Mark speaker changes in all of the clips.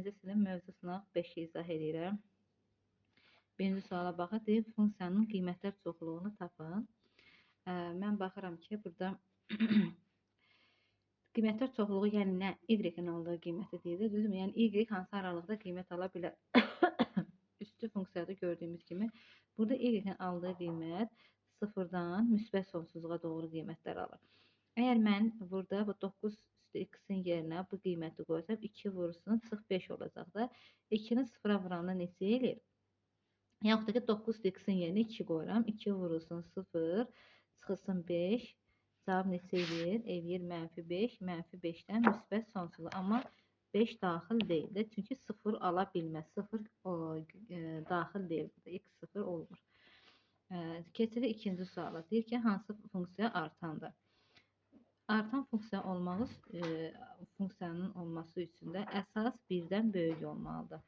Speaker 1: silin mövzusuna 5 izah edirəm. Birinci suala baxın, deyir funksiyanın qiymətlər çoxluğunu tapın. Mən baxıram ki, burada qiymətlər çoxluğu, yəni nə? Y-in aldığı qiyməti deyir, düzdürmü? Yəni Y hansı aralıqda qiymət ala bilər? Üstü funksiyada gördüyümüz kimi, burada Y-in aldığı qiymət sıfırdan müsbət sonsuzluğa doğru qiymətlər alır. Əgər mən burada bu 9 üstü x-in yerinə bu qiyməti qoysam, 2 vursun, çıx 5 olacaq da. 2-ni sıfıra vuranda neçə eləyir? Yaxud da ki, 9 üstü x-in yerinə 2 qoyuram. 2 vurulsun 0, çıxılsın 5. Cavab neçə eləyir? Eləyir -5, -5-dən müsbət sonsuzluğa. Amma 5 daxil deyil də, çünki 0 ala bilməz. 0 daxil deyil burada, x 0 olmur. Keçirik ikinci suala. Deyir ki, hansı funksiya artandır? Artan funksiyanın olması üçün də əsas 1-dən böyük olmalıdır.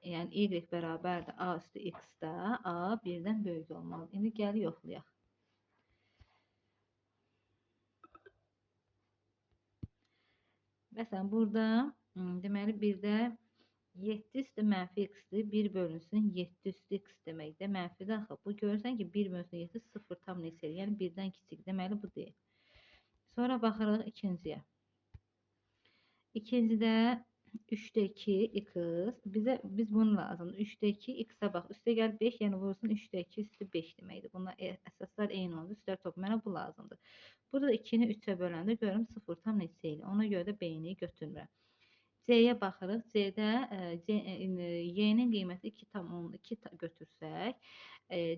Speaker 1: Yəni y bərabərdir a üstü x-də, a 1-dən böyük olmalıdır. İndi gəl yoxlayaq. Məsələn, burada deməli 1-də 7 üstü mənfi x-dir, 1 bölünsün 7 üstü x deməkdir. Mənfidir axı. Bu görürsən ki, 1 bölünsün 7 0 tam neçə eləyir? Yəni 1-dən kiçik. Deməli bu deyil. Sonra baxırıq ikinciyə. İkincidə 3-də 2 x. Biz bunu lazımdır. 3-də 2 x-ə bax. Üstə gəl 5, yəni vursun 3-də 2 üstü 5 deməkdir. Bunlar əsaslar eyni oldu. Üstlər top. Mənə bu lazımdır. Burada 2-ni 3-ə böləndə görürüm 0 tam neçə eləyir. Ona görə də B-ni götürmürəm. C-yə baxırıq. C-də Y-nin qiyməti 2 götürsək,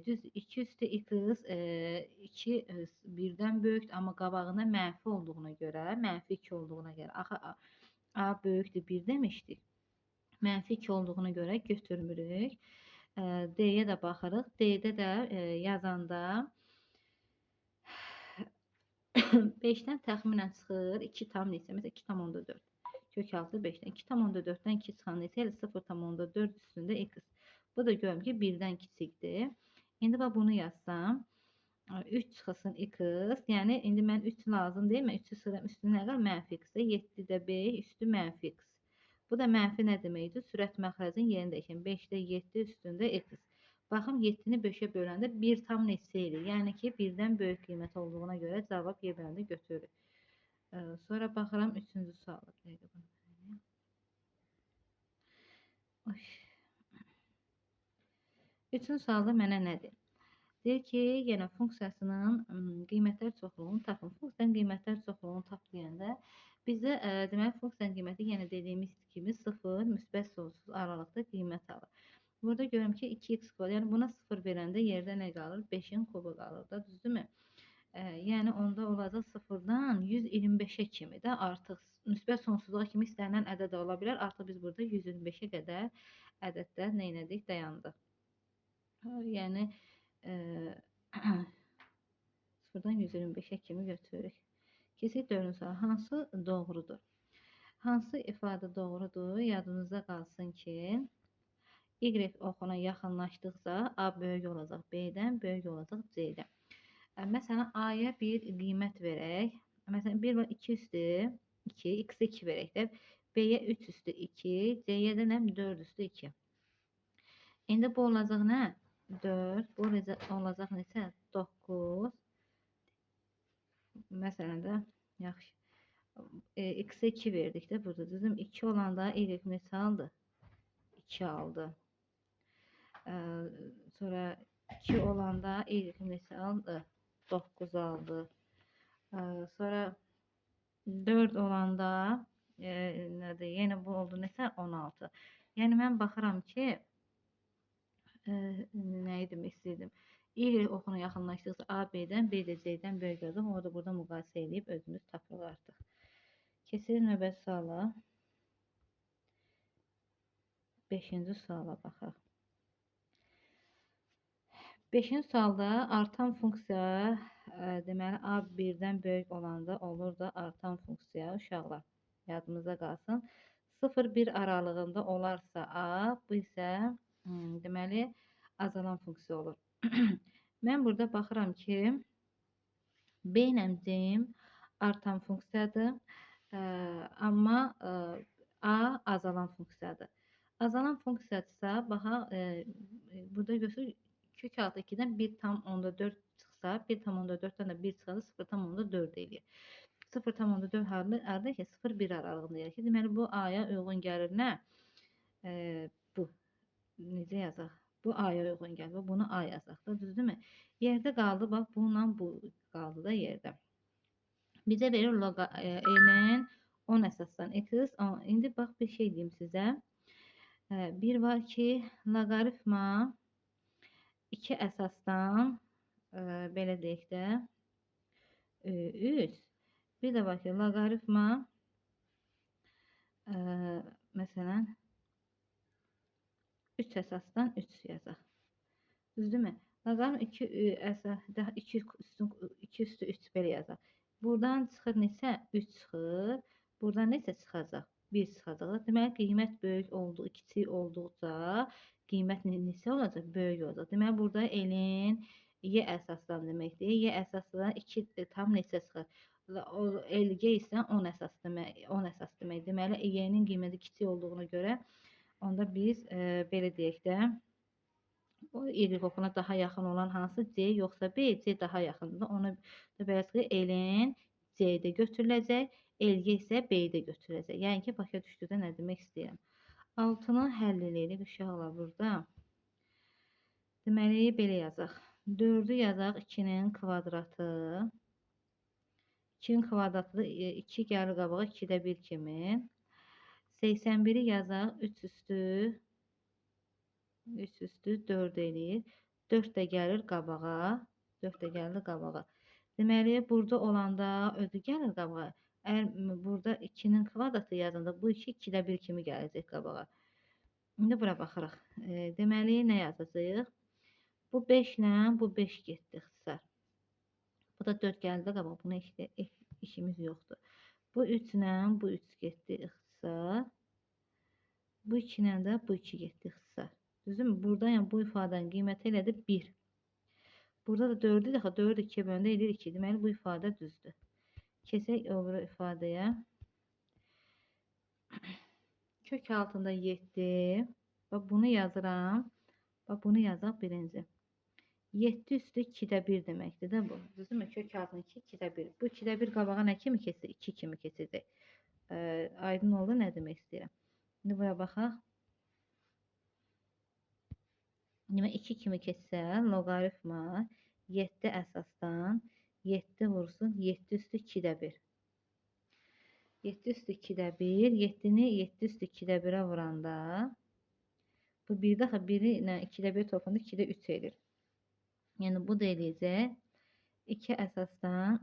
Speaker 1: düz 2 üstü x 2 1-dən böyükdür, amma qabağında mənfi olduğuna görə, mənfi 2 olduğuna görə, axı A böyükdür 1 demişdik. Mənfi 2 olduğuna görə götürmürük. D-yə də baxırıq. D-də də yazanda 5-dən təxminən çıxır 2 tam neçə? Məsələn 2,4. Kök altı 5-dən. 2,4-dən 2 çıxan neçə elə? 0,4 üstündə x. Bu da görürüm ki, 1-dən kiçikdir. İndi bax bunu yazsam, 3 çıxılsın x. Yəni, indi mən 3 lazım deyil. Mən 3-ü sıram üstü nə qədər? Mənfi x. 7-də 5 üstü mənfi x. Bu da mənfi nə deməkdir? Sürət məxrəcin yerini dəyişən. 5-də 7 üstündə x. Baxın, 7-ni 5-ə böləndə 1 tam neçə eləyir? Yəni ki, 1-dən böyük qiymət olduğuna görə cavab Y bölündə götürürük. Sonra baxıram 3-cü suala. Üçüncü sualda mənə nədir? Deyir ki, yenə funksiyasının qiymətlər çoxluğunu tapın. Funksiyanın qiymətlər çoxluğunu tap deyəndə bizə deməli funksiyanın qiyməti yenə dediyimiz kimi 0 müsbət sonsuz aralıqda qiymət alır. Burada görürəm ki 2x var. Yəni buna 0 verəndə yerdə nə qalır? 5-in kubu qalır da, düzdürmü? Yəni onda olacaq 0-dan 125-ə kimi də artıq müsbət sonsuzluğa kimi istənilən ədəd ola bilər. Artıq biz burada 125-ə qədər ədədlər nə etdik? Dayandıq. Yəni 0-dan 125-ə kimi götürürük. Keçək 4-cü suala. Hansı doğrudur? Hansı ifadə doğrudur? Yadınızda qalsın ki, Y oxuna yaxınlaşdıqca A böyük olacaq B-dən, böyük olacaq C-dən. Məsələn, A-ya bir qiymət verək. Məsələn, 1 var 2 üstü 2, x-ə 2 verək də. B-yə 3 üstü 2, C-yə də 4 üstü 2. İndi bu olacaq nə? 4, bu olacaq neçə? 9. Məsələn də, yaxşı. X-ə 2 verdik də burada. Düzdür, 2 olanda Y neçə aldı? 2 aldı. Sonra 2 olanda Y neçə aldı? 9 aldı. Sonra 4 olanda nədir? Yenə bu oldu neçə? 16. Yəni mən baxıram ki, nə demək istəyirdim? Y oxuna yaxınlaşdıqca A B-dən, B də C-dən böyük olacaq. Onu da burada müqayisə edib özümüz tapırıq artıq. Keçirik növbəti suala. 5-ci suala baxaq. 5-ci sualda artan funksiya, deməli A 1-dən böyük olanda olur da artan funksiya, uşaqlar. Yadımızda qalsın. 0-1 aralığında olarsa A, bu isə deməli azalan funksiya olur. Mən burada baxıram ki, B ilə C artan funksiyadır. Amma A azalan funksiyadır. Azalan funksiyadırsa, baxa, burada götür kök altı 2-dən 1,4 çıxsa, 1,4-dən də 1 çıxarsa 0,4 eləyir. 0,4 harda ki, 0-1 aralığında eləyir ki, deməli bu A-ya uyğun gəlir nə? Bu. Necə yazaq? Bu A-ya uyğun gəlir. Bunu A yazaq da, düzdürmü? Yerdə qaldı, bax, bununla bu qaldı da yerdə. Bizə verir n-in 10 əsasdan x. İndi bax, bir şey deyim sizə. Bir var ki, loqaritma 2 əsasdan, belə deyək də, 3. Bir də var ki, loqaritma, məsələn, 3 əsasdan 3 yazaq. Düzdürmü? Loqaritm 2 üstü 3 belə yazaq. Buradan çıxır neçə? 3 çıxır. Buradan neçə çıxacaq? 1 çıxacaq. Deməli, qiymət böyük olduqca, kiçik olduqca qiymət neçə olacaq? Böyük olacaq. Deməli, burada elin y əsasdan deməkdir. Y əsasdan 2 tam neçə çıxır? Elgə isə 10 əsas demək. Deməli, y-nin qiyməti kiçik olduğuna görə onda biz belə deyək də, y oxuna daha yaxın olan hansı? C yoxsa B? C daha yaxındır. Ona da belə çıxır. Elin C-də götürüləcək. Elgə isə B-də götürüləcək. Yəni ki, başa düşdükdə nə demək istəyirəm? 6-nı həll edirik uşaqlar burada. Deməli, belə yazaq. 4-ü yazaq 2-nin kvadratı. 2-nin kvadratı 2 gəlir qabağa 2-də 1 kimi. 81-i yazaq 3 üstü 4 eləyir. 4 də gəlir qabağa. 4 də gəlir qabağa. Deməli, burada olanda özü gəlir qabağa. Əgər burada 2-nin kvadratı yazanda bu 2 2-də 1 kimi gələcək qabağa. İndi bura baxırıq. Deməli, nə yazacağıq? Bu 5 ilə bu 5 getdi ixtisar. Bu da 4 gəldi qabağa. Buna işimiz yoxdur. Bu 3 ilə bu 3 getdi ixtisar. Bu 2 ilə də bu 2 getdi ixtisar. Düzdürmü? Burada yəni bu ifadənin qiyməti elədir 1. Burada da 4-ü də 4 2-yə böləndə edir 2. Deməli, bu ifadə düzdür. Keçək o biri ifadəyə. Kök altında 7. Bax, bunu yazıram. Bax, bunu yazaq birinci. 7 üstü 2-də 1 deməkdir də bu. Düzdürmü? Kök altında 2, 2-də 1. Bu 2-də 1 qabağa nə kimi keçir? 2 kimi keçəcək. Aydın oldu nə demək istəyirəm. İndi buraya baxaq. 2 kimi keçsə, loqaritma 7 əsasdan 7 vursun 7 üstü 2-də 1. 7 üstü 2-də 1. 7-ni 7 üstü 2-də 1-ə vuranda bu 1 daha 1-i ilə 2-də 1 toplamda 2-də 3 edir. Yəni bu da eləyəcək 2 əsasdan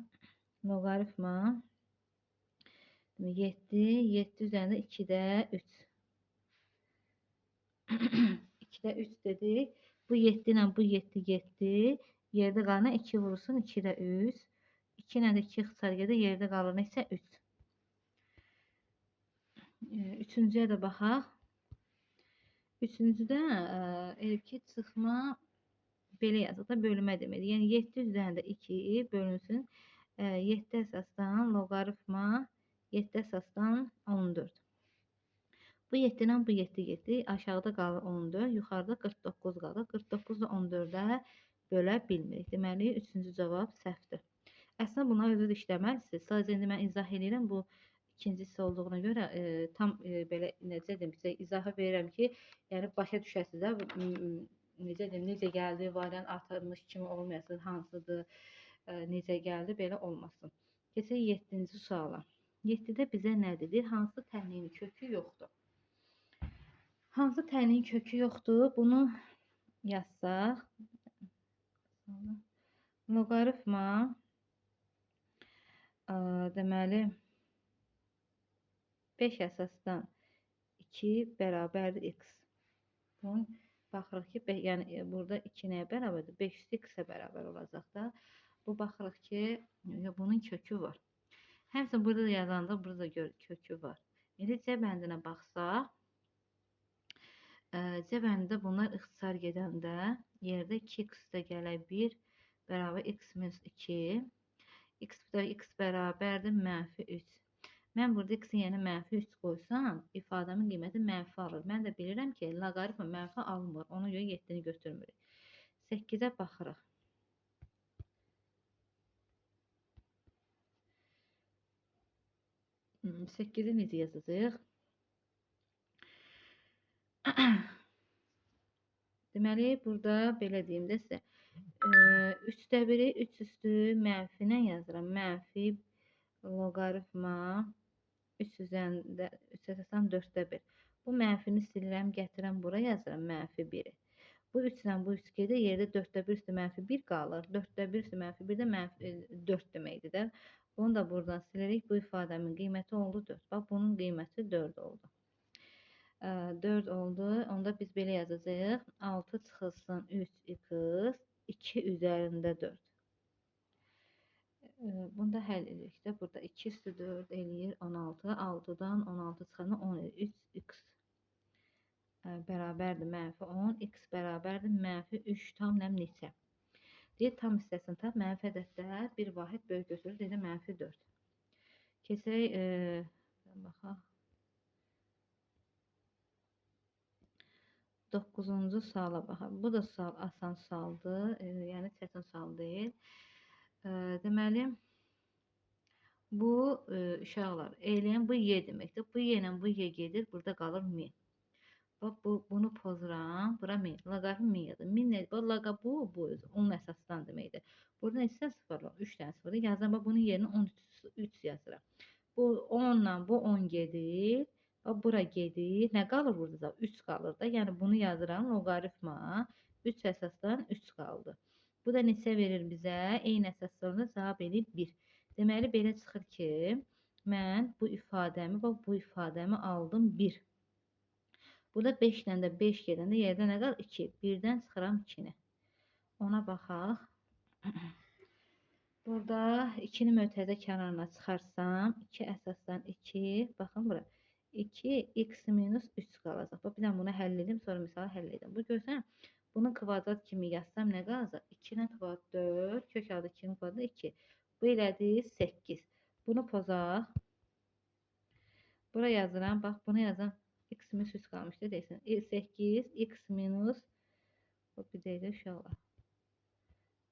Speaker 1: loqaritma 7 üzərində 2-də 3. 2-də 3 dedik. Bu 7 ilə bu 7 getdi. Yerdə qalan 2 vurursun 2-də 3. 2 ilə də 2 ixtisar gedir. Yerdə qalır neçə? 3. Üçüncüyə də baxaq. Üçüncüdə ki, çıxma belə yazıq da bölmə deməkdir. Yəni 7 üzərində 2 bölünsün. 7 əsasdan loqaritma 7 əsasdan 14. Bu 7 ilə bu 7 getdi. Aşağıda qalır 14. Yuxarıda 49 qalır. 49-u 14-ə bölə bilmirik. Deməli, üçüncü cavab səhvdir. Əslində buna özü də işləməlisiniz. Sadəcə indi mən izah edirəm. Bu ikincisi olduğuna görə tam belə necə deyim sizə izahı verirəm ki, yəni başa düşəsiniz də necə deyim, necə gəldi, variant artırmış kimi olmayasın, hansıdır, necə gəldi, belə olmasın. Keçək 7-ci suala. 7-də bizə nə dedir? Hansı təhlilin kökü yoxdur? Hansı təyin kökü yoxdur? Bunu yazsaq. Loqaritma deməli 5 əsasdan 2 bərabərdir x. Bunun baxırıq ki, yəni burada 2 nəyə bərabərdir? 5 x-ə bərabər olacaq da. Bu baxırıq ki, bunun kökü var. Həmçinin burada da yazanda burada kökü var. İndi C bəndinə baxsaq, C bəndində bunlar ixtisar gedəndə yerdə 2x də gələ 1 bərabər x minus 2. X bərabərdir mənfi 3. Mən burada x-in yerinə mənfi 3 qoysam, ifadəmin qiyməti mənfi alır. Mən də bilirəm ki, loqaritm mənfi almır. Ona görə 7-ni götürmürük. 8-ə baxırıq. 8-i necə yazacağıq? Deməli, burada belə deyim də sizə. 3-də 1-i 3 üstü mənfi ilə yazıram. Mənfi loqaritma 3 üzərində 3 əsasdan 4-də 1. Bu mənfini silirəm, gətirəm bura yazıram mənfi 1-i. Bu 3 ilə bu 3 gedir, yerdə 4-də 1 üstü mənfi 1 qalır. 4-də 1 üstü mənfi 1 də mənfi 4 deməkdir də. Bunu da buradan silərik. Bu ifadəmin qiyməti oldu 4. Bax, bunun qiyməti 4 oldu. 4 oldu. Onda biz belə yazacağıq. 6 çıxılsın 3x 2 üzərində 4. Bunda həll edirik də. Burada 2 üstü 4 eləyir 16. 6-dan 16 çıxanda 10 eləyir. 3x bərabərdir mənfi 10. X bərabərdir mənfi 3 tam nəm neçə? Deyir, tam hissəsini tap. Mənfi ədədlər bir vahid böyük götürür. Deyir, mənfi 4. Keçək. Baxaq. 9-cu suala baxaq. Bu da sual asan sualdır. Yəni çətin sual deyil. Deməli, bu uşaqlar eləyən bu y deməkdir. Bu y ilə bu y gedir. Burada qalır 1000. Bax, bunu pozuram. Bura 1000. Loqaritm 1000 yazır. 1000 nədir? Bax, loqa bu özü. 10 əsasdan deməkdir. Burada neçə sıfır var? 3 dənə sıfır. Yazıram. Bax, bunun yerinə 13 yazıram. Bu 10 ilə bu 10 gedir. Bax, bura gedir. Nə qalır burada? 3 qalır da. Yəni bunu yazıram. Loqaritma 3 əsasdan 3 qaldı. Bu da neçə verir bizə? Eyni əsas sorunda cavab edir 1. Deməli, belə çıxır ki, mən bu ifadəmi, bax, bu ifadəmi aldım 1. Burada 5 ilə də 5 gedəndə yerdə nə qalır? 2. 1-dən çıxıram 2-ni. Ona baxaq. Burada 2-ni mötərizə kənarına çıxarsam, 2 əsasdan 2, baxın bura. 2x minus 3 qalacaq. Bax, bir də bunu həll edim, sonra misalı həll edim. Bu görsən, bunu kvadrat kimi yazsam nə qalacaq? 2-nin kvadratı 4, kök aldı 2-nin kvadratı 2. Bu elədi 8. Bunu pozaq. Bura yazıram, bax, bunu yazam. X minus 3 qalmışdı, deyəsən. 8, x minus, bir deyil, uşaqlar.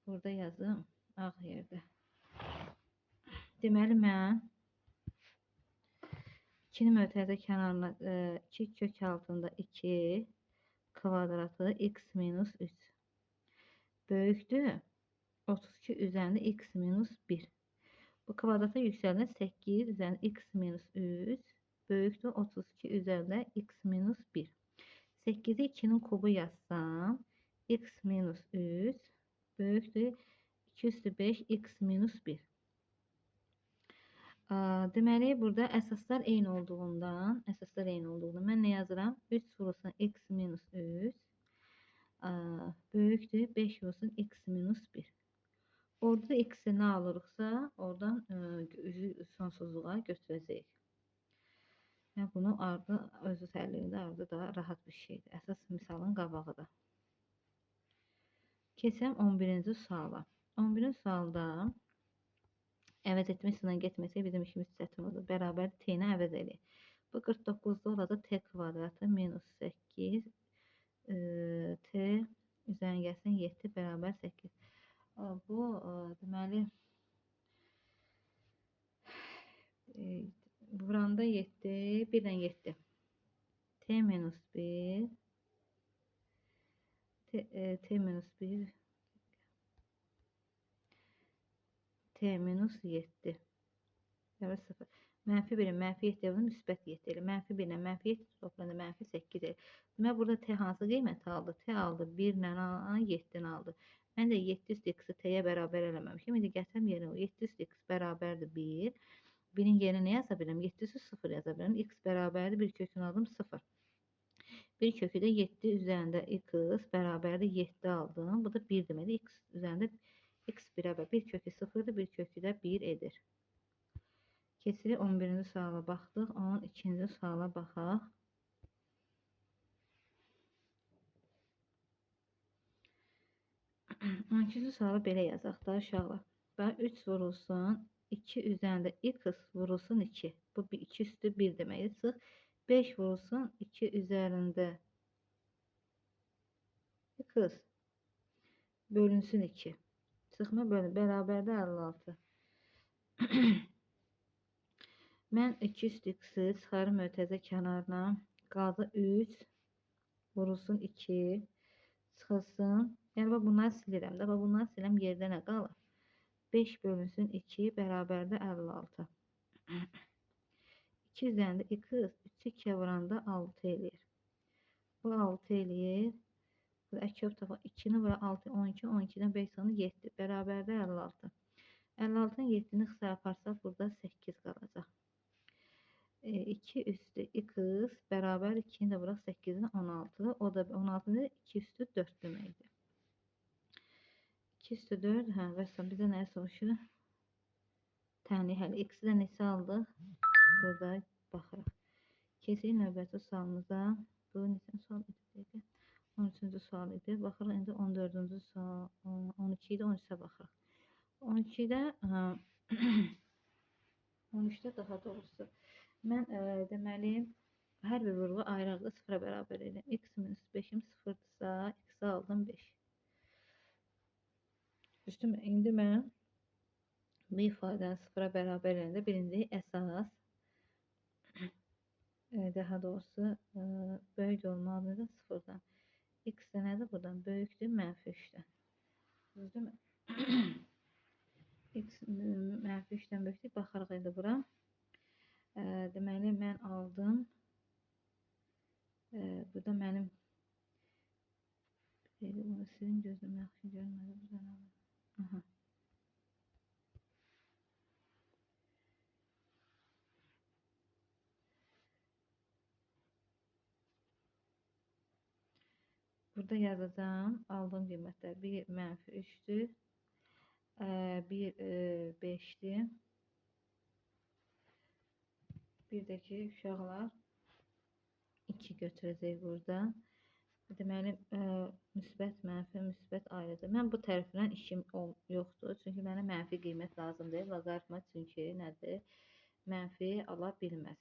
Speaker 1: Burada yazım, ağ yerdə. Deməli, mən 2-ni mötərizə kənarına 2 kök altında 2 kvadratı x minus 3 böyükdür 32 üzərində x minus 1. Bu kvadrata yüksələn 8 üzərində x minus 3 böyükdür 32 üzərində x minus 1. 8-i 2-nin kubu yazsam x minus 3 böyükdür 2 üstü 5 x minus 1. Deməli, burada əsaslar eyni olduğundan mən nə yazıram? 3 vurulsun x minus 3 böyükdür 5 vurulsun x minus 1. Orada x-i nə alırıqsa, oradan üzü sonsuzluğa götürəcəyik. Yəni, bunu ardı özü sərliyində ardı daha rahat bir şeydir. Əsas misalın qabağıdır. Keçəm 11-ci suala. 11-ci sualda əvəz etmə üstündən getməsək bizim işimiz çətin olur. Bərabər t-ni əvəz edək. Bu 49-da olacaq t kvadratı minus 8 t üzərinə gəlsin 7 bərabər 8. Bu deməli buranda 7, 1-dən 7. T minus 1 T minus 1 T minus 7 0. Mənfi 1-in mənfi 7 edir, müsbət 7 edir. Mənfi 1-lə mənfi 7 toplanır, mənfi 8 edir. Demək, burada t hansı qiymət aldı? T aldı 1-lə 7-ni aldı. Mən də 7 üstü x-i t-yə bərabər eləməmişim. İndi gətirəm yerinə. 7 üstü x bərabərdir 1. 1-in yerinə nə yaza bilirəm? 7 üstü 0 yaza bilirəm. X bərabərdir 1 kökünü aldım 0. 1 kökü də 7 üzərində x bərabərdir 7 aldım. Bu da 1 deməkdir. X üzərində x bərabər 1 kökü 0-dır. 1 kökü də 1 edir. Keçirik 11-ci suala baxdıq. 12-ci suala baxaq. On ikinci sualı belə yazaq da uşaqlar. Bax 3 vurulsun 2 üzerinde x vurulsun 2. Bu 2 üstü 1 deməkdir. Sıx 5 vurulsun 2 üzerinde x bölünsün 2. Sıxma bölün bərabərdə 56. Mən 2 üstü x-i çıxarım mötərizə kənarına. Qaldı 3 vurulsun 2 çıxılsın. Yəni bunları silirəm də. Bunları siləm yerdə nə qalır? 5 bölünsün 2 bərabərdə 56. 2 üzərində x 3'ü 2'ye vuranda 6 eləyir. Bu 6 eləyir. Bu əkəb tafa 2'ni vura 6, 12, 12'dən 5 sanı 7. Bərabərdə 56. 56'ın 7'ni xısa yaparsaq burada 8 qalacaq. 2 üstü x bərabər 2'ni də vuraq 8'in 16. O da 16'dır 2 üstü 4 deməkdir. 2 üstü 4. Hə, vəssalam bizə nəyə soruşur? Tənli həll. X-i də neçə aldıq? Burada baxırıq. Keçirik növbəti sualımıza. Bu neçə sual idi? 13-cü sual idi. Baxırıq indi 14-cü sual. 12 idi 13'ə baxırıq. 12'də 13'də daha doğrusu mən deməli hər bir vurğu ayrı-ayrı sıfıra bərabər edirəm. X minus 5'im sıfırdırsa x aldım 5. Düzdürmü? İndi mən bu ifadəni sıfıra bərabər edəndə birinci əsas daha doğrusu böyük olmalıdır sıfırdan. X də nədir buradan? Böyükdür mənfi 3'dən. Düzdürmü? X mənfi 3'dən böyükdür. Baxarıq indi bura. Deməli mən aldım. Burada mənim bunu silin gözüm yaxşı görmədi. Buradan aldım. Aha. Burada yazacağım. Aldığım qiymətlər 1 mənfi 3'dür. 1 5'dir. Bir də ki uşaqlar 2 götürəcək burada. Deməli müsbət mənfi müsbət ayrıdır. Mən bu tərəfdən işim yoxdur. Çünki mənə mənfi qiymət lazımdır. Loqaritma çünki nədir? Mənfi ala bilməz.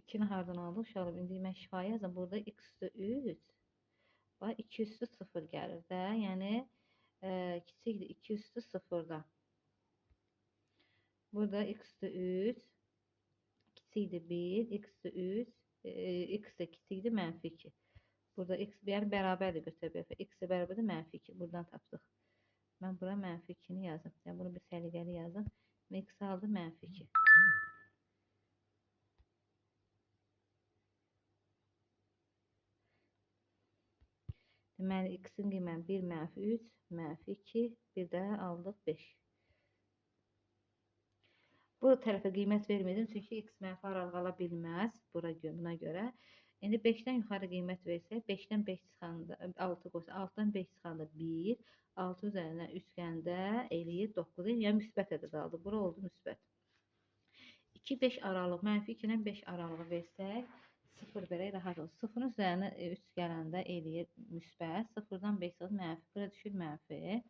Speaker 1: 2'ni hardan aldıq uşaqlar? İndi mən şifaya yazım. Burada x üstü 3 bax 2 üstü 0 gəlir də. Yəni kiçikdir 2 üstü 0'dan. Burada x üstü 3 kiçikdir 1, x üstü 3 x də kiçikdir mənfi 2. Burada x yəni bərabərdir götürə bilərik. X də bərabərdir mənfi 2. Buradan tapdıq. Mən bura mənfi 2'ni yazdım. Yəni bunu bir səliqəli yazdım. X aldı mənfi 2. Deməli x-in qiyməti 1 mənfi 3 mənfi 2 bir də aldıq 5. Bu tərəfə qiymət vermədim çünki x mənfi aralığı ala bilməz buna görə. İndi 5'dən yuxarı qiymət versək 5'dən 5 çıxanda 6 qoysa 6'dan 5 çıxanda 1 6 üzərinə üçgəndə eləyir 9. Yəni müsbət ədəd aldı. Bura oldu müsbət. 2-5 aralıq mənfi 2 ilə 5 aralığı versək 0 verək rahat olsun. 0'ın üzərinə 3 gələndə eləyir müsbət. 0'dan 5 çıxır mənfi. Bura düşür mənfi.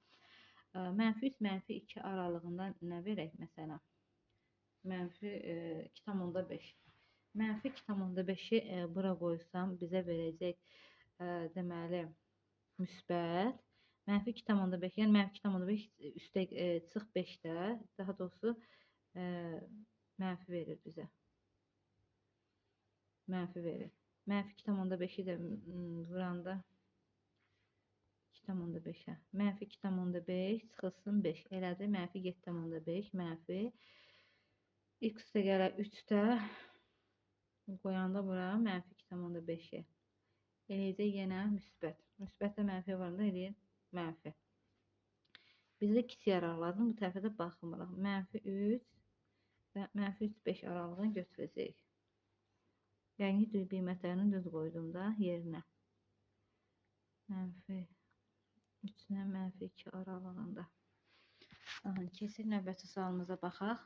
Speaker 1: Mənfi 3 mənfi 2 aralığından nə verək məsələn? Mənfi 2,5. Mənfi 2,5'i bura qoysam bizə verəcək deməli müsbət. Mənfi 2,5 yəni mənfi 2,5 üstə çıx 5'də daha doğrusu mənfi verir bizə. Mənfi verir. Mənfi 2,5'i də vuranda 2,5'ə. Mənfi 2,5 çıxılsın 5. Elədir. Mənfi 7,5 mənfi x də gələ 3'də qoyanda bura mənfi 2,5'e. Eləyəcək yenə müsbət. Müsbətlə mənfi varında eləyir mənfi. Bizdə kiçik aralıq lazım. Bu tərəfə də baxmırıq. Mənfi 3 və mənfi 3 5 aralığını götürəcəyik. Yəni düz qiymətlərini düz qoydum da yerinə. Mənfi 3 ilə mənfi 2 aralığında. Keçir növbəti sualımıza baxaq.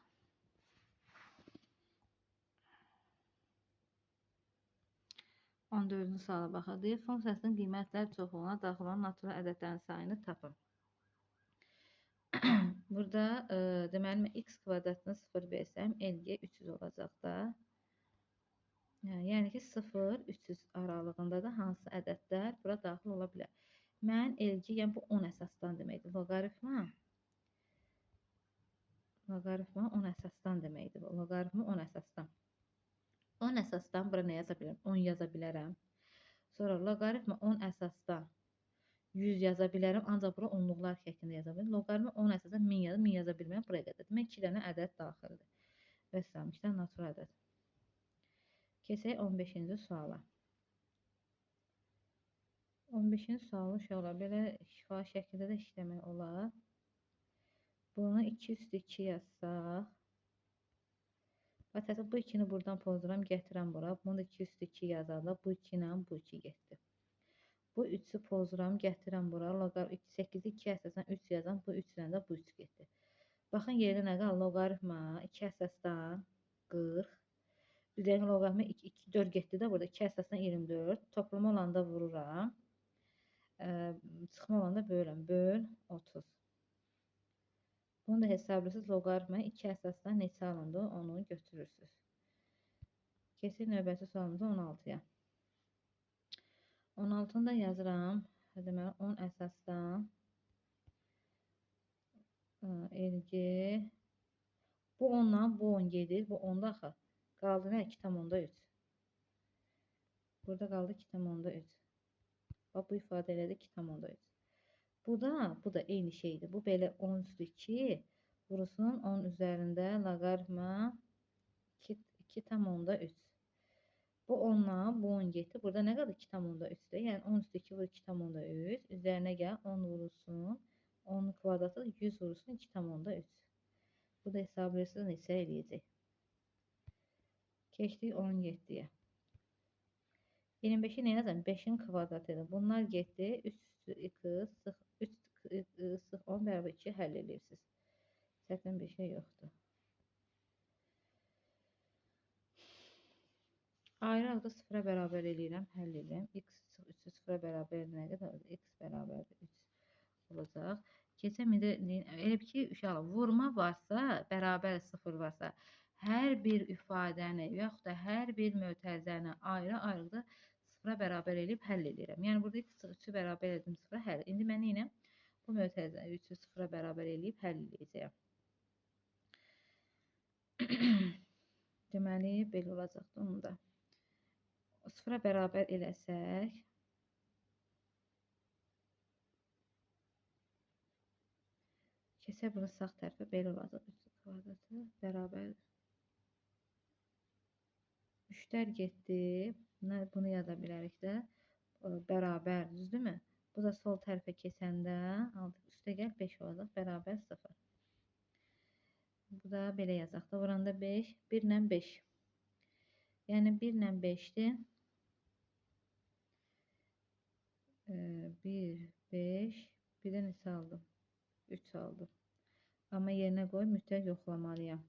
Speaker 1: On 14-cü suala baxaq. Deyir, funksiyasının qiymətlər çoxluğuna daxil olan natural ədədlərin sayını tapın. Burada deməli mən x kvadratına 0 versəm, LG 300 olacaq da. Yəni ki 0-300 aralığında da hansı ədədlər bura daxil ola bilər. Mən LG, yəni bu 10 əsasdan deməkdir. Loqaritma 10 əsasdan deməkdir. Loqaritma 10 əsasdan. 10 əsasdan bura nə yaza bilərəm? 10 yaza bilərəm. Sonra loqaritma 10 əsasdan 100 yaza bilərəm, ancaq bura onluqlar şəklində yaza bilərəm. Loqaritma 10 əsasdan 1000 yaza bilmərəm, buraya qədər. Demək 2 dənə ədəd daxildir. Vəssalam, 2 dənə natural ədəd. Keçək 15-ci suala. 15-ci sualı uşaqlar belə şifahi şəkildə də işləmək olar. Bunu 2 üstü 2 yazsaq. Məsələn, bu 2-ni buradan pozduram, gətirəm bura. Bunu da 2 üstü 2 yazarlar. Bu 2 ilə bu 2 getdi. Bu 3-ü pozduram, gətirəm bura. 8-i 2 əsasdan 3 yazam. Bu 3 ilə də bu 3 getdi. Baxın, yerdə nə qalır? Loqaritma 2 əsasdan 40. Üzərinə loqaritma 4 getdi də burada. 2 əsasdan 24. Toplama olanda vururam. Çıxma olanda bölürəm. Böl 30. Bunu da hesablasız loqaritma 2 əsasdan neçə alındı? Onu götürürsünüz. Keçək növbəti sualımıza 16-ya. 16-nı da yazıram. Deməli 10 əsasdan LG bu 10-la bu 10 gedir. Bu 10-da axı qaldı nə? 2,3. Burada qaldı 2,3. Bax bu ifadə elədi 2,3. Bu da eyni şeydir. Bu belə 10 üstü 2 vurusun 10 üzərində loqaritma 2,3. Bu 10-la bu 10 getdi. Burada nə qaldı? 2,3-də. Yəni 10 üstü 2 vur 2,3. Üzərinə gəl 10 vurulsun. 10 kvadratı 100 vurulsun 2,3. Bu da hesablayırsınız neçə eləyəcək. Keçdik 17-yə. 25-i nə yazalım? 5-in kvadratıdır. Bunlar getdi. 3 üstü 2 sıx 10 bərabər 2 həll edirsiniz. Çətin bir şey yoxdur. Ayrı-ayrı sıfıra bərabər eləyirəm, həll edirəm. X 3-ü sıfıra bərabər nə qədər? X bərabərdir 3 olacaq. Keçəm indi elə ki, uşaqlar vurma varsa, bərabər 0 varsa, hər bir ifadəni yaxud da hər bir mötərizəni ayrı-ayrıda sıfıra bərabər eləyib həll edirəm. Yəni burada X 3-ü bərabər edim sıfıra həll. İndi mən yenə bu mötərizəni 3-ü sıfıra bərabər eləyib həll edəcəyəm. Deməli, belə olacaqdır onu da. Sıfıra bərabər eləsək, keçək bunu sağ tərəfə belə olacaq. 3 kvadratı bərabər 3-lər getdi. Bunu yaza bilərik də. Bərabər, düzdürmü? Bu da sol tərəfə keçəndə üstə gəl 5 olacaq. Bərabər 0. Bu da belə yazaq da. Vuranda 5, 1 ilə 5. Yəni 1 ilə 5-dir. 1, 5, bir də neçə aldım? 3 aldım. Amma yerinə qoy, mütləq yoxlamalıyam.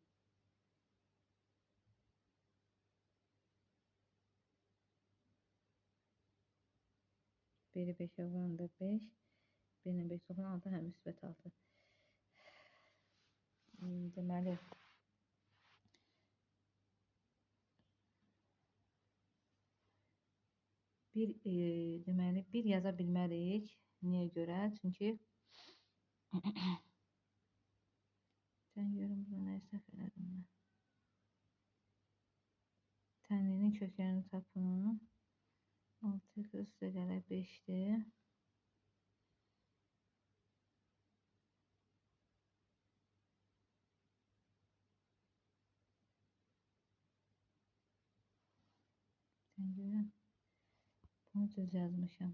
Speaker 1: 1-i 5-ə vuranda 5, 1-ilə 5 toxunan 6, həm müsbət 6. Deməli, deməli, 1 yaza bilmərik. Niyə görə? Çünki sən görüm, burada nəyə səhv elədim mən. Tənlinin köklərini tapın. 6 üstə gələk 5-dir. Sən görüm. Bunu düz yazmışam.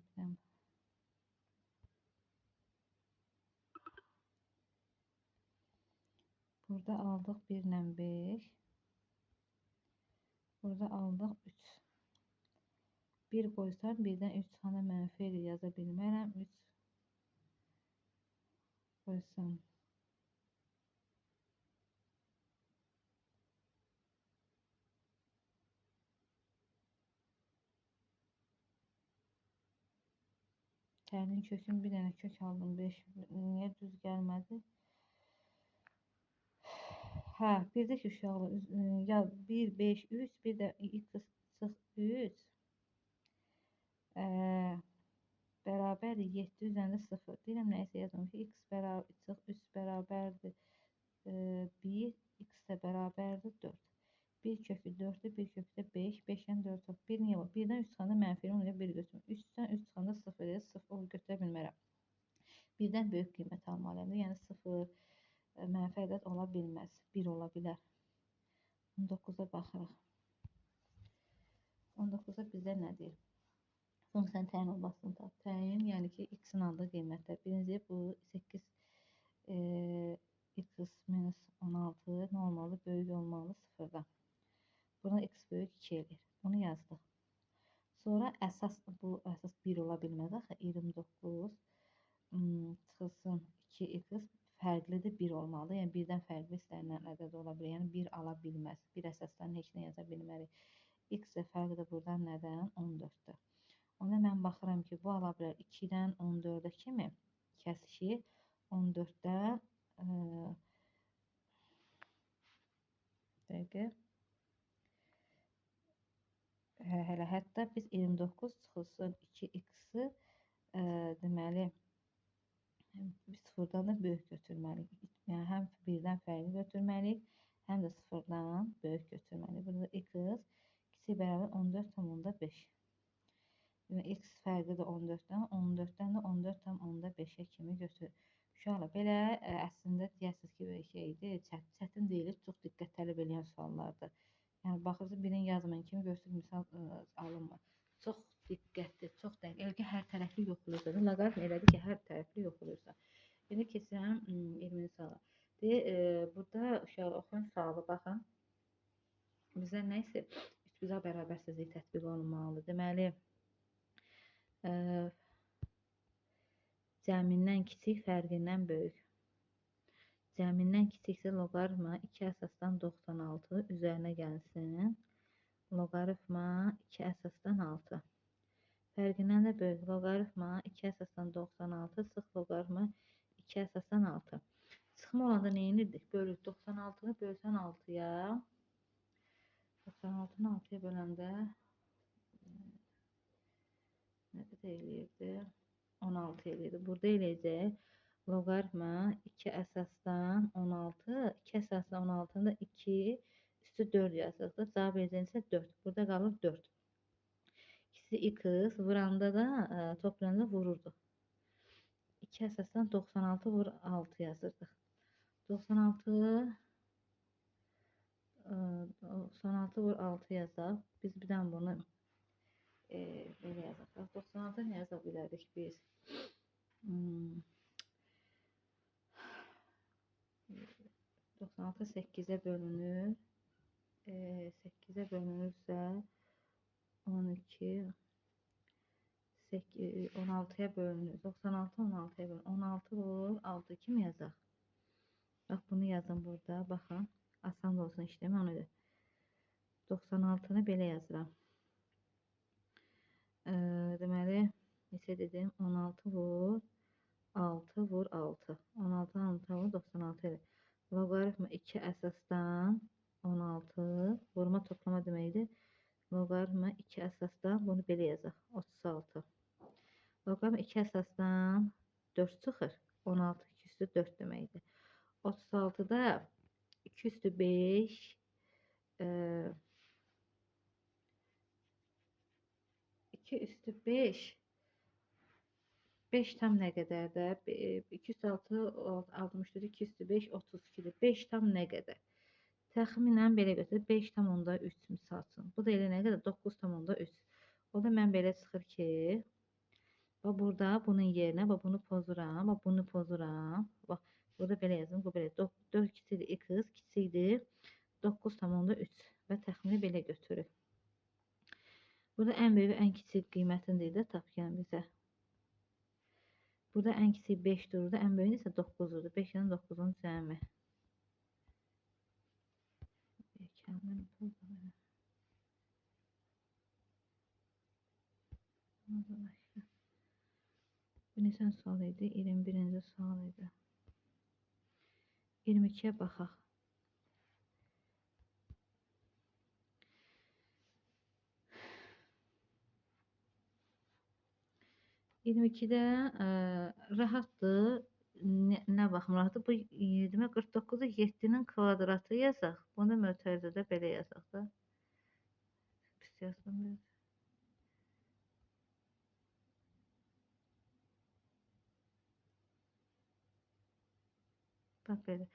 Speaker 1: Burada aldıq 1 ilə 5. Burada aldıq 3. 1 qoysam, 1-dən 3 çıxanda mənfi yaza bilmərəm. 3 qoysam. Tərin kökün bir dənə kök aldım. 5 niyə düz gəlmədi? Hə, bir də ki, uşaqlar, ya 1, 5, 3, bir də x çıx 3 bərabər 7 üzərində 0. Deyirəm, nəysə yazım ki, x bərabər çıx 3 bərabərdir 1, x də bərabərdir 4. 1 kökü 4'dür, 1 kökü də 5, 5'dən 4 çox. 1 niyə var? 1-dən 3 çıxanda mənfi, onu ilə 1 götürürüm. 3'dən 3 çıxanda 0 edir, 0 götürə bilmərəm. 1-dən böyük qiymət almalıyam. Yəni 0 mənfi ədəd ola bilməz. 1 ola bilər. 19'a baxırıq. 19'a bizə nə deyir? Funksiyanın təyin olmasını tap. Təyin, yəni ki, x-in aldığı qiymətlər. Birinci bu 8 x minus 16 nə olmalı? Böyük olmalı 0'dan. Buna x böyük 2 edir. Bunu yazdıq. Sonra bu əsas 1 ola bilməz axı. 29 çıxılsın 2x fərqlidir 1 olmalı. Yəni 1-dən fərqli istənilən ədəd ola bilər. Yəni 1 ala bilməz. 1 əsasdan heç nə yaza bilmərik. X də fərqi də buradan nədən? 14-dür. Onda mən baxıram ki, bu ala bilər 2-dən 14-ə kimi kəsişir. 14-də dəqiqə. Hələ hətta biz 29 çıxılsın 2x-i deməli biz sıfırdan da böyük götürməliyik. Yəni həm 1-dən fərqli götürməliyik, həm də sıfırdan böyük götürməliyik. Burada x kiçik bərabər 14,5. Yəni x fərqi də 14-dən, 14-dən də 14,5-ə kimi götür. Uşaqlar, belə əslində deyəsiniz ki, şeydir, çətin deyil, çox diqqət tələb edən suallardır. Yəni baxırsınız, birini yazmayın kimi görsün, misal alınmır. Çox diqqətli, çox dəqiq. Elə ki, hər tərəfli yoxlayırsa, loqaritm elədir ki, hər tərəfli yoxlayırsa. İndi keçirəm 20-ci suala. Burada uşaqlar oxuyun sualı, baxın. Bizə nə isə üçbucağı bərabərsizlik tətbiq olunmalıdır. Deməli, cəmindən kiçik, fərqindən böyük. Cəmindən kiçiksə loqaritma 2 əsasdan 96 üzərinə gəlsin. Loqaritma 2 əsasdan 6. Fərqindən də böyük. Loqaritma 2 əsasdan 96 sıx loqaritma 2 əsasdan 6. Sıxma olanda nə edirdik? Bölük 96-nı bölsən 6-ya. 96-nı 6-ya böləndə nə qədər eləyirdi? 16 eləyirdi. Burada eləyəcək. Loqaritma 2 əsasdan 16, 2 əsasdan 16-nı da 2 üstü 4 yazırıq. Cavab verəcəksə 4. Burada qalır 4. İkisi x vuranda da toplayanda vururdu. 2 əsasdan 96 vur 6 yazırdıq. 96 vur 6 yazaq. Biz birdən bunu belə yazaq. 96 nə yaza bilərdik biz? 96 8'e bölünür. 8'e bölünürsə 12 16'ya bölünür. 96 16'ya bölünür. 16 vur 6 kimi yazaq. Bax bunu yazın burada. Baxın. Asan olsun işləmə ona görə. 96'nı belə yazıram. Deməli neçə dedim? 16 vur 6 vur 6. 16 6 vur 96 edir. Loqaritma 2 əsasdan 16 vurma toplama deməkdir. Loqaritma 2 əsasdan bunu belə yazaq. 36. Loqaritma 2 əsasdan 4 çıxır. 16 2 üstü 4 deməkdir. 36-da 2 üstü 5 2 üstü 5 5 tam nə qədərdir? 2 üstü 6 64, 2 üstü 5 32-dir. 5 tam nə qədər? Təxminən belə götürür. 5 tam onda 3 misal üçün. Bu da elə nə qədər? 9 tam onda 3. O da mən belə çıxır ki, bax burada bunun yerinə bax bunu pozuram, bax bunu pozuram. Bax burada belə yazım, bu belə 4 kiçikdir, x kiçikdir 9 tam onda 3 və təxmini belə götürür. Burada ən böyük və ən kiçik qiymətini deyir də tap yəni bizə. Burada ən kiçik 5 dururdu, ən böyük isə 9-dur. 5 ilə 9-un cəmi. Bu neçən sual idi? 21-ci sual idi. 22-yə baxaq. 22-də rahatdır. Nə baxım rahatdır? Bu demək 49-u 7-nin kvadratı yazaq. Bunu mötərizədə belə yazaq da. Pis yazdım. Bax belə.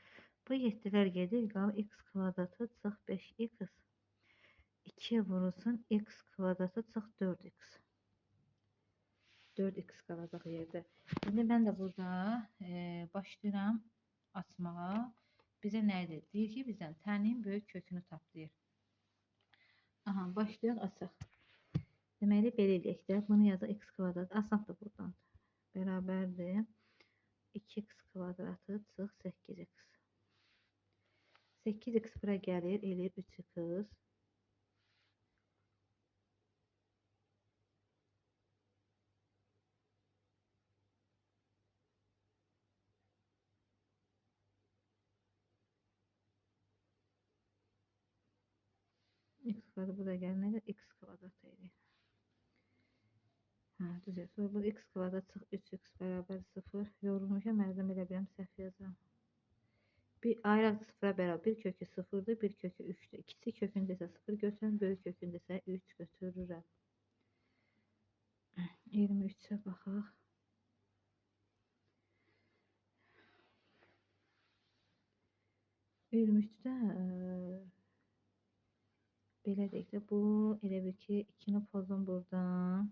Speaker 1: Bu 7-lər gedir, qalır x kvadratı çıx 5x. 2 vurulsun x kvadratı çıx 4x. 4x qalacaq yerdə. İndi mən də burada başlayıram açmağa. Bizə nə edir? Deyir ki, bizdən tənin böyük kökünü tap deyir. Aha, başlayaq açaq. Deməli, belə eləyək də. Bunu yazaq x kvadrat. Asandır buradan. Bərabərdir. 2x kvadratı çıx 8x. 8x bura gəlir, eləyir 3x. X kvadratı bura gəlir, nə qədər? X kvadrat eləyir. Hə, düzə. Sonra bu x kvadrat çıx 3x bərabər 0. Yorulmuşam, əldən elə biləm, səhv yazıram. Bir ayrı sıfıra bərabər. Bir kökü 0'dır, bir kökü 3'dür. İkisi kökündə isə 0 götürürəm, böyük kökündə isə 3 götürürəm. 23'ə baxaq. Ürümüşdə belə deyək də, bu elə bir ki 2'ni pozun buradan.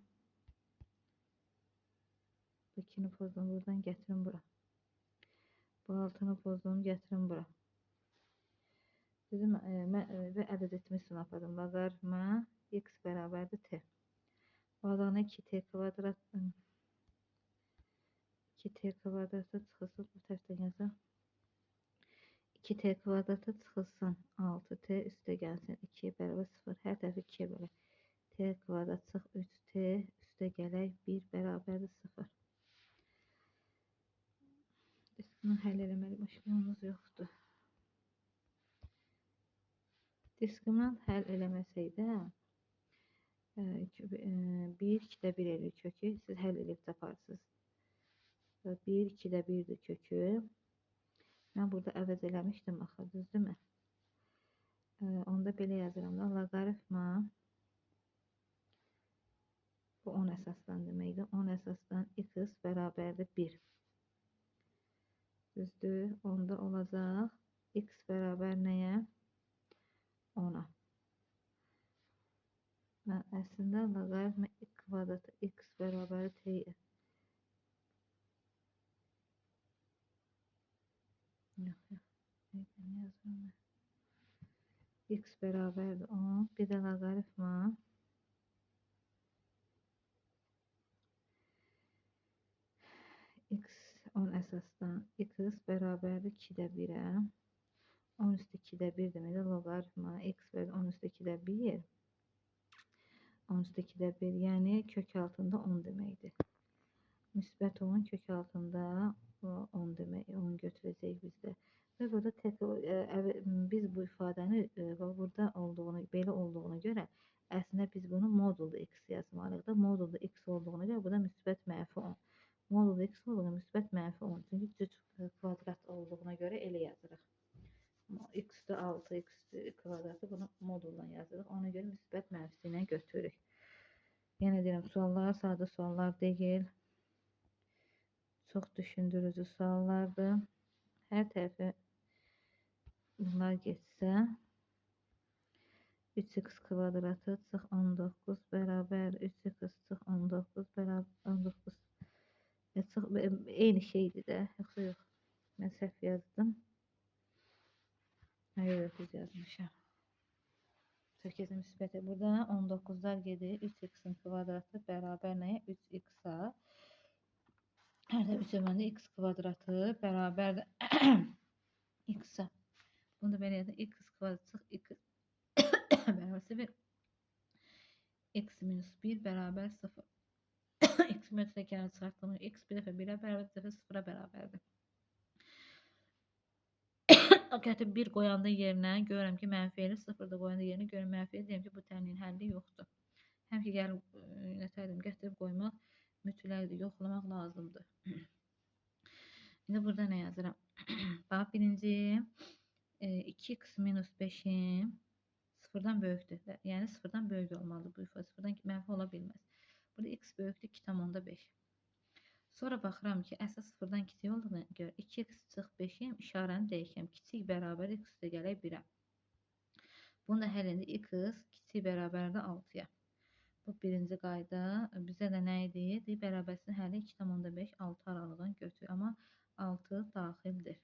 Speaker 1: 2'ni pozun buradan gətirin bura. Bu 6'nı pozun gətirin bura. Dedim, və ədəd etmə sınapadım. Loqaritma x bərabərdir t. Bu adana 2t kvadrat 2t kvadratı çıxılsın bu tərəfdən yazaq. 2t kvadratı çıxılsın 6t üstə gəlsin 2 bərabər 0. Hər tərəfi 2'yə bölək. T kvadrat çıx 3t üstə gələk 1 bərabərdir 0. Diskini həll eləməli başqamız yoxdur. Diskimdən həll eləməsək də 1 2'də 1 eləyir kökü. Siz həll edib taparsınız. 1 2'də 1'dir kökü. Mən burada əvəz eləmişdim axı, düzdürmü? Onda belə yazıram da, loqaritma bu 10 əsasdan deməkdir. 10 əsasdan x bərabərdir 1. Düzdür? Onda olacaq x bərabər nəyə? 10'a. Mən əslində loqaritma kvadratı x bərabər t-yə. Yox, yox. Nə yazıram mən? X bərabərdir 10. Bir də loqaritma x 10 əsasdan x bərabərdir 2'də 1'ə. 10 üstü 2'də 1 deməkdir. Loqaritma x bərabər 10 üstü 2'də 1. 10 üstü 2'də 1, yəni kök altında 10 deməkdir. Müsbət 10 kök altında 10 demək. 10 götürəcəyik bizdə. Və burada biz bu ifadəni burada olduğunu, belə olduğuna görə əslində biz bunu modulda x yazmalıyıq da. Modulda x olduğuna görə bu da müsbət mənfi 10. Modulda x olduğuna müsbət mənfi 10. Çünki cüt kvadrat olduğuna görə elə yazırıq. X-də 6, x kvadratı bunu moduldan yazırıq. Ona görə müsbət mənfisi ilə götürürük. Yenə deyirəm, suallar sadə suallar deyil. Çox düşündürücü suallardır. Hər tərəfi bunlar geçsə 3x kvadratı çıx 19 bərabər 3x çıx 19 bərabər 19 çıx eyni şeydir də. Yoxsa yox. Mən səhv yazdım. Yox, düz yazmışam. 8 müsbəti. Burada 19'lar gedir. 3x'in kvadratı bərabər nəyə? 3x-a. Hər də 3 öməndə x kvadratı bərabər x-a. Bunu da belə yazın. X kvadrat çıx x bərabər 0. X minus 1 bərabər 0. X minus 2 kənara çıxartdığımız x bir dəfə 1'ə bərabər 0 0'a bərabərdir. Gətirib 1 qoyanda yerinə görürəm ki, mənfi 0 da qoyanda yerinə görürəm mənfi deyirəm ki, bu təmin həlli yoxdur. Həm ki gəlib nətərdim gətirib qoymaq mütləqdir, yoxlamaq lazımdır. İndi burada nə yazıram? Bax, birinci 2x minus 5'im sıfırdan böyükdür. Yəni sıfırdan böyük olmalıdır bu ifadə. Sıfırdan mənfi ola bilməz. Burada x böyükdür 2,5. Sonra baxıram ki, əsas sıfırdan kiçik olduğuna görə 2x çıx 5'im işarəni dəyişəm. Kiçik bərabər x üstə gələk 1'ə. Bunu da həll edin. X kiçik bərabərdə 6'ya. Bu birinci qayda. Bizə də nə idi? Bərabərsin həlli 2,5 6 aralığını götür. Amma 6 daxildir.